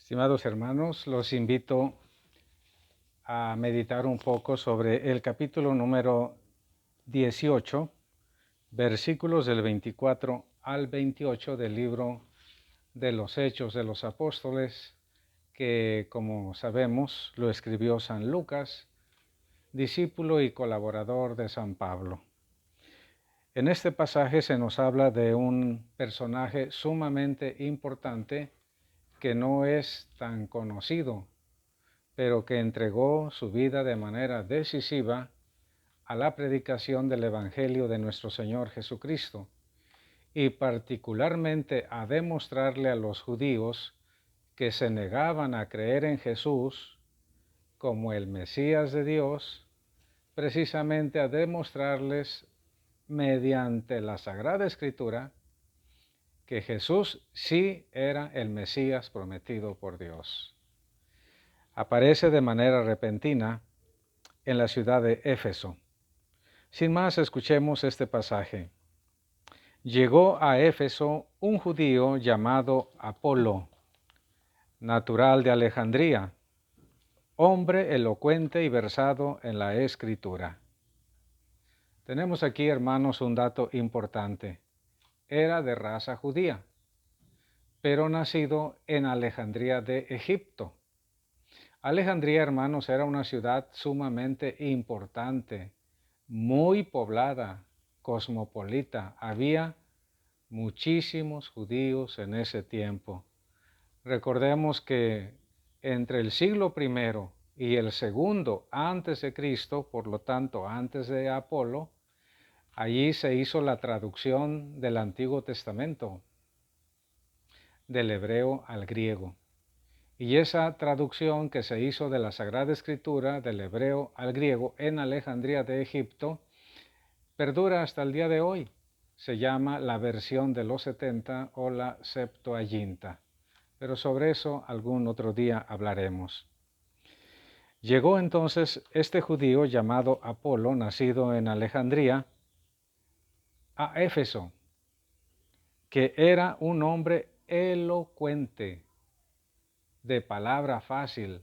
Estimados hermanos, los invito a meditar un poco sobre el capítulo número 18, versículos del 24 al 28 del libro de los Hechos de los Apóstoles, que, como sabemos, lo escribió San Lucas, discípulo y colaborador de San Pablo. En este pasaje se nos habla de un personaje sumamente importante que no es tan conocido, pero que entregó su vida de manera decisiva a la predicación del Evangelio de nuestro Señor Jesucristo, y particularmente a demostrarle a los judíos que se negaban a creer en Jesús como el Mesías de Dios, precisamente a demostrarles mediante la Sagrada Escritura que Jesús sí era el Mesías prometido por Dios. Aparece de manera repentina en la ciudad de Éfeso. Sin más, escuchemos este pasaje. Llegó a Éfeso un judío llamado Apolo, natural de Alejandría, hombre elocuente y versado en la Escritura. Tenemos aquí, hermanos, un dato importante. Era de raza judía, pero nacido en Alejandría de Egipto. Alejandría, hermanos, era una ciudad sumamente importante, muy poblada, cosmopolita. Había muchísimos judíos en ese tiempo. Recordemos que entre el siglo I y el segundo antes de Cristo, por lo tanto antes de Apolo, allí se hizo la traducción del Antiguo Testamento, del hebreo al griego. Y esa traducción que se hizo de la Sagrada Escritura del hebreo al griego en Alejandría de Egipto perdura hasta el día de hoy. Se llama la versión de los 70 o la Septuaginta. Pero sobre eso algún otro día hablaremos. Llegó entonces este judío llamado Apolo, nacido en Alejandría, a Éfeso, que era un hombre elocuente, de palabra fácil,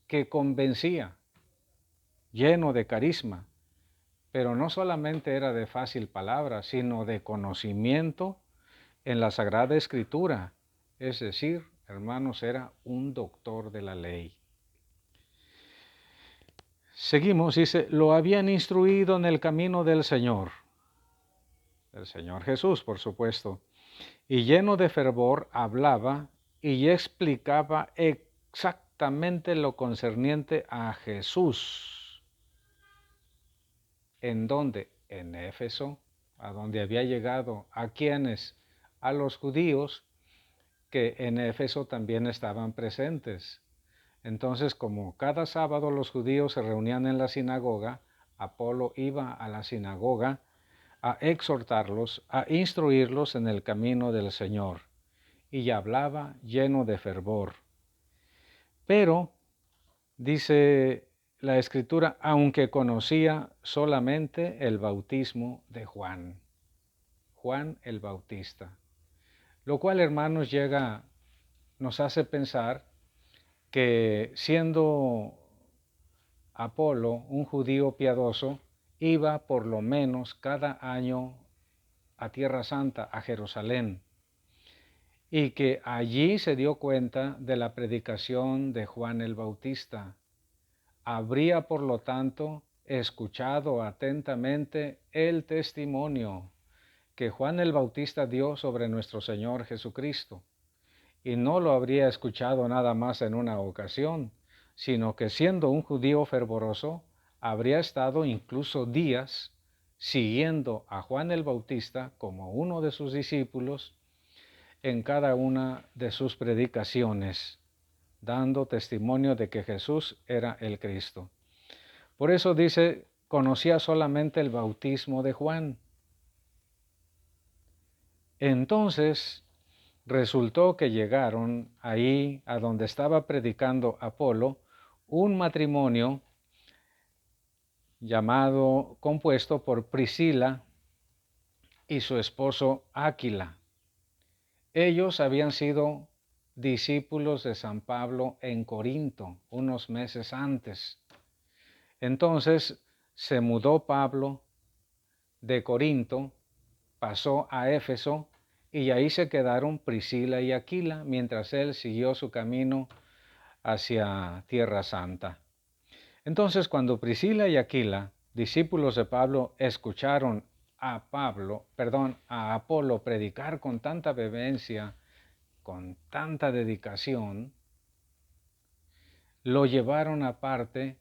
que convencía, lleno de carisma, pero no solamente era de fácil palabra, sino de conocimiento en la Sagrada Escritura. Es decir, hermanos, era un doctor de la ley. Seguimos, dice, lo habían instruido en el camino del Señor Jesús, por supuesto, y lleno de fervor hablaba y explicaba exactamente lo concerniente a Jesús. ¿En dónde? En Éfeso, a donde había llegado. ¿A quiénes? A los judíos que en Éfeso también estaban presentes. Entonces, como cada sábado los judíos se reunían en la sinagoga, Apolo iba a la sinagoga a exhortarlos, a instruirlos en el camino del Señor, y hablaba lleno de fervor. Pero, dice la Escritura, aunque conocía solamente el bautismo de Juan el Bautista. Lo cual, hermanos, nos hace pensar que siendo Apolo un judío piadoso, iba por lo menos cada año a Tierra Santa, a Jerusalén, y que allí se dio cuenta de la predicación de Juan el Bautista. Habría, por lo tanto, escuchado atentamente el testimonio que Juan el Bautista dio sobre nuestro Señor Jesucristo, y no lo habría escuchado nada más en una ocasión, sino que siendo un judío fervoroso, habría estado incluso días siguiendo a Juan el Bautista como uno de sus discípulos en cada una de sus predicaciones, dando testimonio de que Jesús era el Cristo. Por eso dice, conocía solamente el bautismo de Juan. Entonces, resultó que llegaron ahí a donde estaba predicando Apolo un matrimonio compuesto por Priscila y su esposo Áquila. Ellos habían sido discípulos de San Pablo en Corinto, unos meses antes. Entonces se mudó Pablo de Corinto, pasó a Éfeso, y ahí se quedaron Priscila y Aquila, mientras él siguió su camino hacia Tierra Santa. Entonces, cuando Priscila y Aquila, discípulos de Pablo, escucharon a Apolo predicar con tanta vehemencia, con tanta dedicación, lo llevaron aparte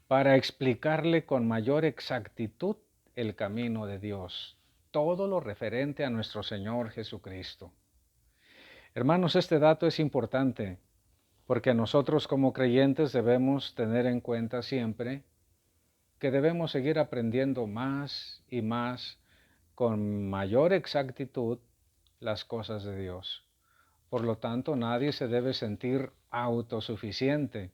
para explicarle con mayor exactitud el camino de Dios, todo lo referente a nuestro Señor Jesucristo. Hermanos, este dato es importante porque nosotros como creyentes debemos tener en cuenta siempre que debemos seguir aprendiendo más y más con mayor exactitud las cosas de Dios. Por lo tanto, nadie se debe sentir autosuficiente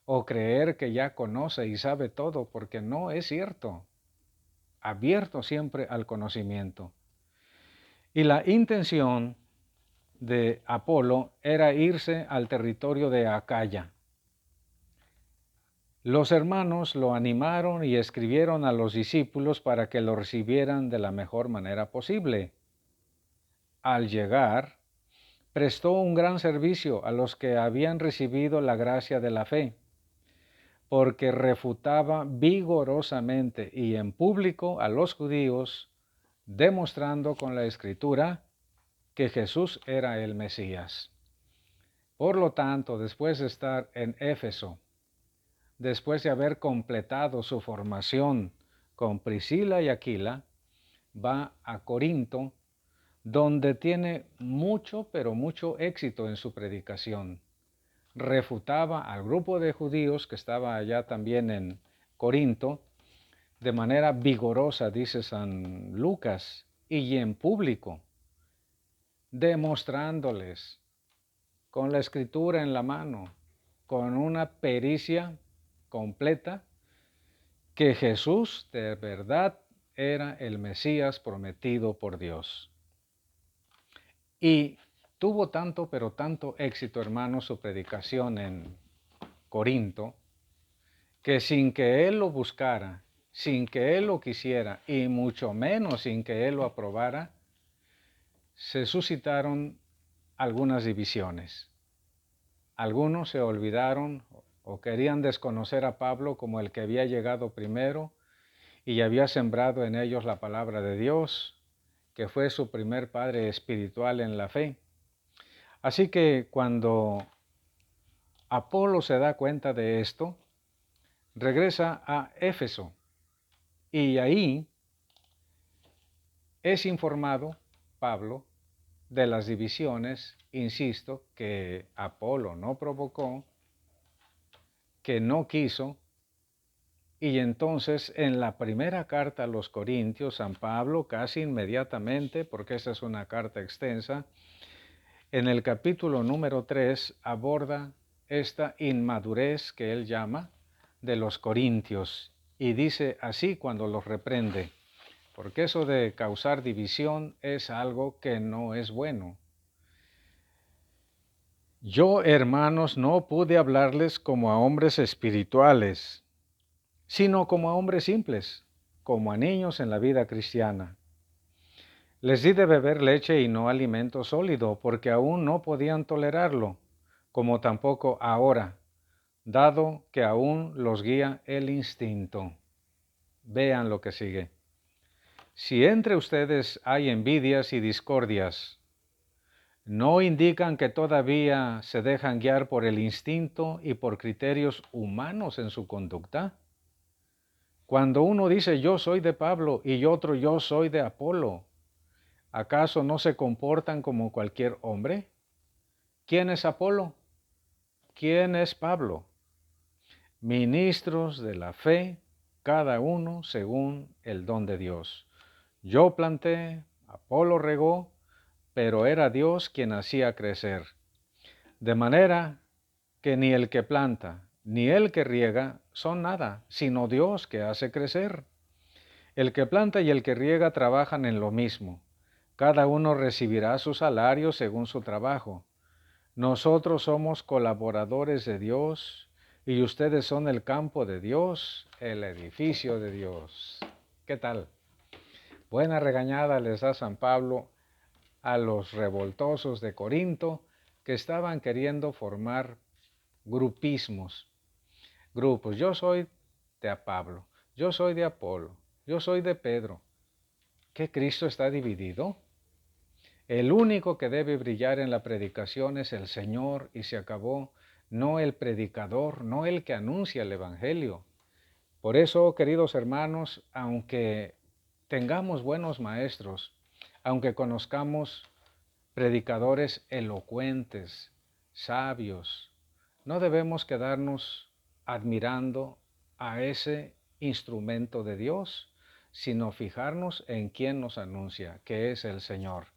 o creer que ya conoce y sabe todo, porque no es cierto. Abierto siempre al conocimiento. Y la intención de Apolo era irse al territorio de Acaya. Los hermanos lo animaron y escribieron a los discípulos para que lo recibieran de la mejor manera posible. Al llegar, prestó un gran servicio a los que habían recibido la gracia de la fe, porque refutaba vigorosamente y en público a los judíos, demostrando con la Escritura que Jesús era el Mesías. Por lo tanto, después de estar en Éfeso, después de haber completado su formación con Priscila y Aquila, va a Corinto, donde tiene mucho, pero mucho éxito en su predicación. Refutaba al grupo de judíos que estaba allá también en Corinto, de manera vigorosa, dice San Lucas, y en público, demostrándoles con la escritura en la mano, con una pericia completa, que Jesús de verdad era el Mesías prometido por Dios. Y tuvo tanto, pero tanto éxito, hermanos, su predicación en Corinto, que sin que él lo buscara, sin que él lo quisiera, y mucho menos sin que él lo aprobara, se suscitaron algunas divisiones. Algunos se olvidaron o querían desconocer a Pablo como el que había llegado primero y había sembrado en ellos la palabra de Dios, que fue su primer padre espiritual en la fe. Así que cuando Apolo se da cuenta de esto, regresa a Éfeso y ahí es informado Pablo de las divisiones, insisto, que Apolo no provocó, que no quiso. Y entonces en la primera carta a los Corintios, San Pablo casi inmediatamente, porque esta es una carta extensa, en el capítulo número 3 aborda esta inmadurez que él llama de los corintios y dice así cuando los reprende, porque eso de causar división es algo que no es bueno. Yo, hermanos, no pude hablarles como a hombres espirituales, sino como a hombres simples, como a niños en la vida cristiana. Les di de beber leche y no alimento sólido, porque aún no podían tolerarlo, como tampoco ahora, dado que aún los guía el instinto. Vean lo que sigue. Si entre ustedes hay envidias y discordias, ¿no indican que todavía se dejan guiar por el instinto y por criterios humanos en su conducta? Cuando uno dice yo soy de Pablo y otro yo soy de Apolo, ¿acaso no se comportan como cualquier hombre? ¿Quién es Apolo? ¿Quién es Pablo? Ministros de la fe, cada uno según el don de Dios. Yo planté, Apolo regó, pero era Dios quien hacía crecer. De manera que ni el que planta ni el que riega son nada, sino Dios que hace crecer. El que planta y el que riega trabajan en lo mismo. Cada uno recibirá su salario según su trabajo. Nosotros somos colaboradores de Dios y ustedes son el campo de Dios, el edificio de Dios. ¿Qué tal? Buena regañada les da San Pablo a los revoltosos de Corinto que estaban queriendo formar grupismos, grupos. Yo soy de Pablo, yo soy de Apolo, yo soy de Pedro. ¿Qué Cristo está dividido? El único que debe brillar en la predicación es el Señor y se acabó, no el predicador, no el que anuncia el Evangelio. Por eso, queridos hermanos, aunque tengamos buenos maestros, aunque conozcamos predicadores elocuentes, sabios, no debemos quedarnos admirando a ese instrumento de Dios, sino fijarnos en quien nos anuncia, que es el Señor.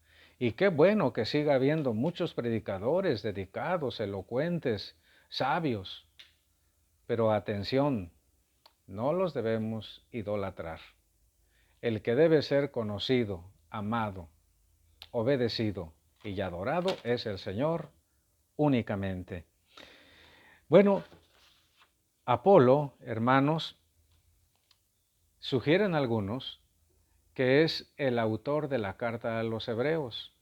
Y qué bueno que siga habiendo muchos predicadores dedicados, elocuentes, sabios. Pero atención, no los debemos idolatrar. El que debe ser conocido, amado, obedecido y adorado es el Señor únicamente. Bueno, Apolo, hermanos, sugieren algunos que es el autor de la carta a los hebreos.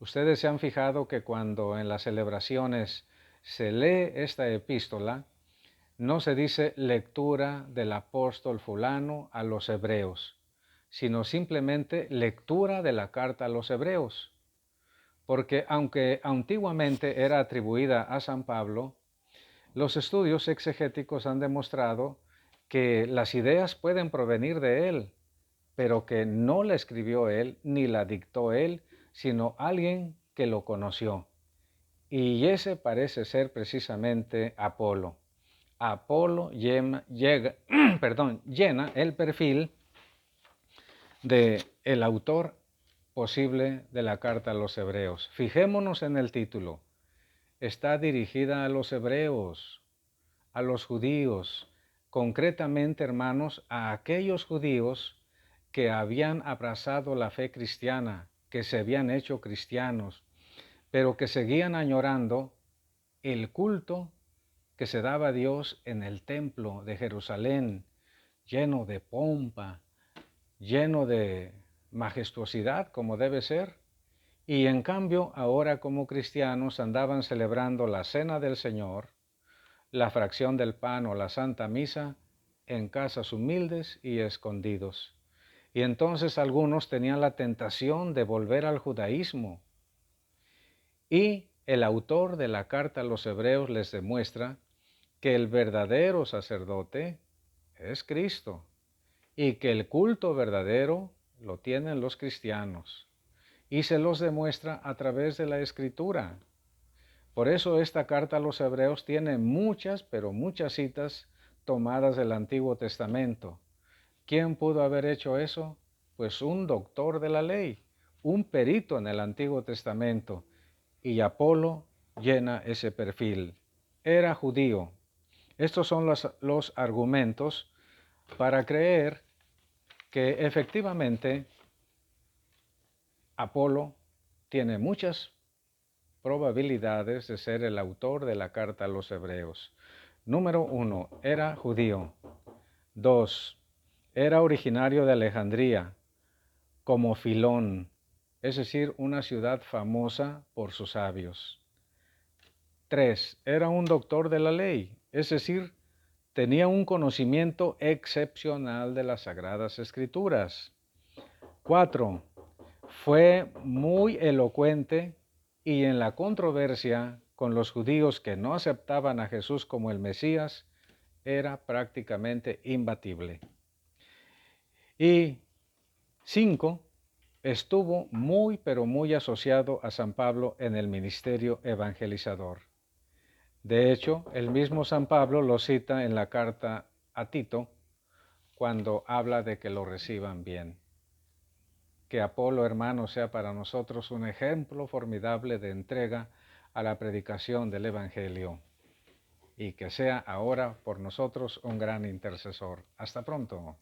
Ustedes se han fijado que cuando en las celebraciones se lee esta epístola, no se dice lectura del apóstol fulano a los hebreos, sino simplemente lectura de la carta a los hebreos. Porque aunque antiguamente era atribuida a San Pablo, los estudios exegéticos han demostrado que las ideas pueden provenir de él, pero que no la escribió él ni la dictó él, sino alguien que lo conoció. Y ese parece ser precisamente Apolo. Apolo llena el perfil del autor posible de la carta a los hebreos. Fijémonos en el título. Está dirigida a los hebreos, a los judíos, concretamente, hermanos, a aquellos judíos que habían abrazado la fe cristiana, que se habían hecho cristianos, pero que seguían añorando el culto que se daba a Dios en el templo de Jerusalén, lleno de pompa, lleno de majestuosidad como debe ser, y en cambio ahora como cristianos andaban celebrando la cena del Señor, la fracción del pan o la Santa Misa en casas humildes y escondidos. Y entonces algunos tenían la tentación de volver al judaísmo. Y el autor de la carta a los hebreos les demuestra que el verdadero sacerdote es Cristo y que el culto verdadero lo tienen los cristianos y se los demuestra a través de la Escritura. Por eso esta carta a los hebreos tiene muchas, pero muchas citas tomadas del Antiguo Testamento. ¿Quién pudo haber hecho eso? Pues un doctor de la ley, un perito en el Antiguo Testamento. Y Apolo llena ese perfil. Era judío. Estos son los argumentos para creer que efectivamente Apolo tiene muchas probabilidades de ser el autor de la carta a los hebreos. Número 1, era judío. 2, era originario de Alejandría, como Filón, es decir, una ciudad famosa por sus sabios. 3, era un doctor de la ley, es decir, tenía un conocimiento excepcional de las Sagradas Escrituras. 4, fue muy elocuente y en la controversia con los judíos que no aceptaban a Jesús como el Mesías, era prácticamente imbatible. Y 5, estuvo muy pero muy asociado a San Pablo en el ministerio evangelizador. De hecho, el mismo San Pablo lo cita en la carta a Tito cuando habla de que lo reciban bien. Que Apolo, hermano, sea para nosotros un ejemplo formidable de entrega a la predicación del Evangelio y que sea ahora por nosotros un gran intercesor. Hasta pronto.